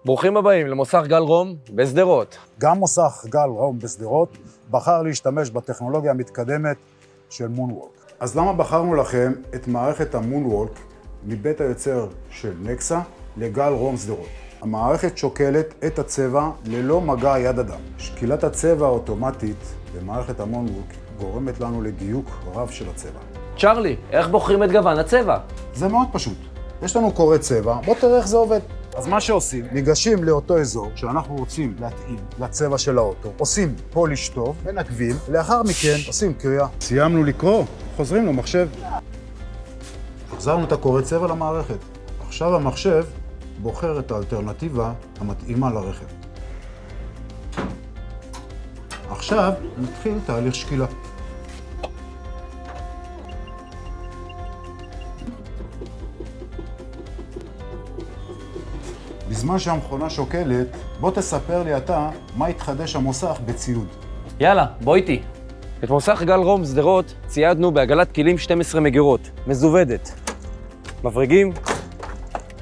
ברוכים הבאים למוסך גל רום בשדרות. גם מוסך גל רום בשדרות בחר להשתמש בטכנולוגיה המתקדמת של מונוולק. אז למה בחרנו לכם את מערכת המונוולק מבית היוצר של נקסה לגל רום שדרות? המערכת שוקלת את הצבע ללא מגע יד אדם. שקילת הצבע האוטומטית במערכת המונוולק גורמת לנו לדיוק רב של הצבע. צ'רלי, איך בוחרים את גוון הצבע? זה מאוד פשוט. יש לנו קורא צבע, בוא תראה איך זה עובד. אז מה שעושים, ניגשים לאותו אזור שאנחנו רוצים להתאים לצבע של האוטו, עושים פוליש טוב, מנקבים, לאחר מכן עושים קריאה. סיימנו לקרוא, חוזרים למחשב. החזרנו את הקורא צבע למערכת. עכשיו המחשב בוחר את האלטרנטיבה המתאימה לרכב. עכשיו נתחיל תהליך שקילה. בזמן שהמכונה שוקלת, בוא תספר לי אתה מה התחדש המוסך בציוד. יאללה, בוא איתי. את מוסך גל רום שדרות ציידנו בעגלת כלים 12 מגירות, מזוודת. מברגים,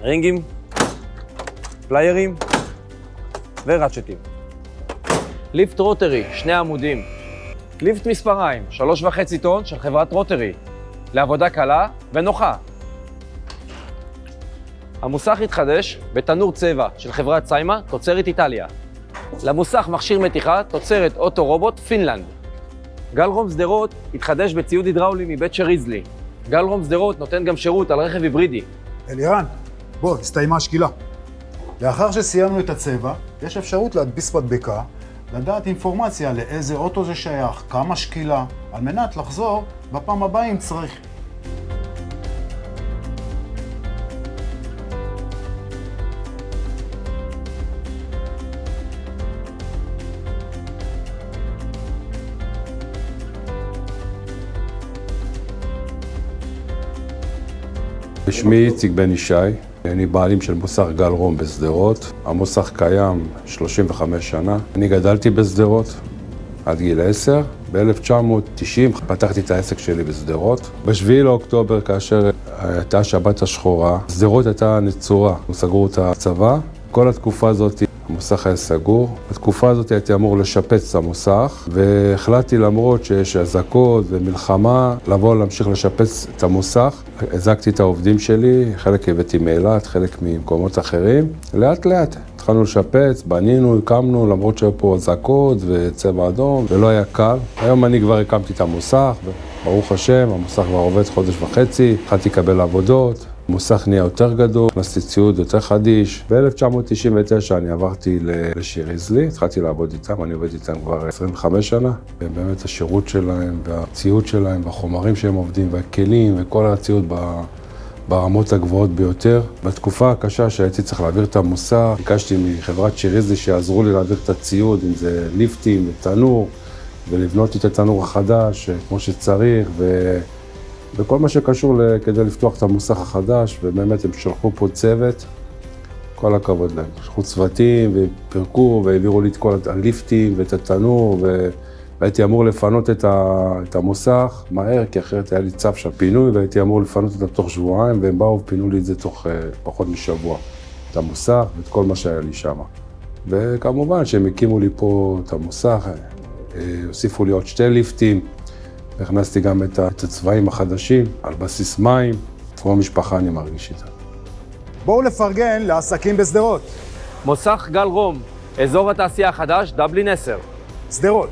רינגים, פליירים ורצ'טים. ליפט רוטרי, 2 עמודים. ליפט מספריים, 3.5 טון של חברת רוטרי. לעבודה קלה ונוחה. המוסך התחדש בתנור צבע של חברת סיימה, תוצרת איטליה. למוסך מכשיר מתיחה, תוצרת אוטו רובוט, פינלנד. גל רום שדרות התחדש בציוד הידראולי מבית שריזלי. גל רום שדרות נותן גם שירות על רכב היברידי. אלירן, בוא, הסתיימה השקילה. לאחר שסיימנו את הצבע, יש אפשרות להדפיס מדבקה, לדעת אינפורמציה לאיזה אוטו זה שייך, כמה שקילה, על מנת לחזור בפעם הבאה אם צריך. שמי איציק בן ישי, אני בעלים של מוסך גל רום בשדרות. המוסך קיים 35 שנה. אני גדלתי בשדרות עד גיל 10. ב-1990 פתחתי את העסק שלי בשדרות. ב-7 לאוקטובר, כאשר הייתה שבת השחורה, שדרות הייתה נצורה, סגרו את הצבא. כל התקופה הזאת המוסך היה סגור. בתקופה הזאת הייתי אמור לשפץ את המוסך, והחלטתי למרות שיש אזעקות ומלחמה, להמשיך לשפץ את המוסך. הזעקתי את העובדים שלי, חלק הבאתי מאילת, חלק ממקומות אחרים. לאט לאט התחלנו לשפץ, בנינו, הקמנו, למרות שהיו פה אזעקות וצבע אדום, ולא היה קל. היום אני כבר הקמתי את המוסך, וברוך השם, המוסך כבר עובד 1.5 חודש, התחלתי לקבל עבודות. המוסך נהיה יותר גדול, הכנסתי ציוד יותר חדיש. ב-1999 אני עברתי לשריזלי, התחלתי לעבוד איתם, אני עובד איתם כבר 25 שנה. ובאמת השירות שלהם והציוד שלהם והחומרים שהם עובדים והכלים וכל הציוד ברמות הגבוהות ביותר. בתקופה הקשה שהייתי צריך להעביר את המוסך, ביקשתי מחברת שריזלי שיעזרו לי להעביר את הציוד, אם זה ליפטים ותנור, ולבנות את התנור החדש כמו שצריך, וכל מה שקשור כדי לפתוח את המוסך החדש, ובאמת הם שלחו פה צוות, כל הכבוד להם. שלחו צוותים ופרקו והעבירו לי את כל הליפטים ואת התנור, והייתי אמור לפנות את המוסך מהר, כי אחרת היה לי צו של פינוי, והייתי אמור לפנות אותם תוך שבועיים, והם באו ופינו לי את זה תוך פחות משבוע, את המוסך ואת כל מה שהיה לי שם. וכמובן שהם הקימו לי פה את המוסך, הוסיפו לי עוד 2 ליפטים, הכנסתי גם את הצבעים החדשים, על בסיס מים, כמו משפחה אני מרגיש איתה. בואו לפרגן לעסקים בשדרות. מוסך גל רום, אזור התעשייה החדש, דבלין 10. שדרות.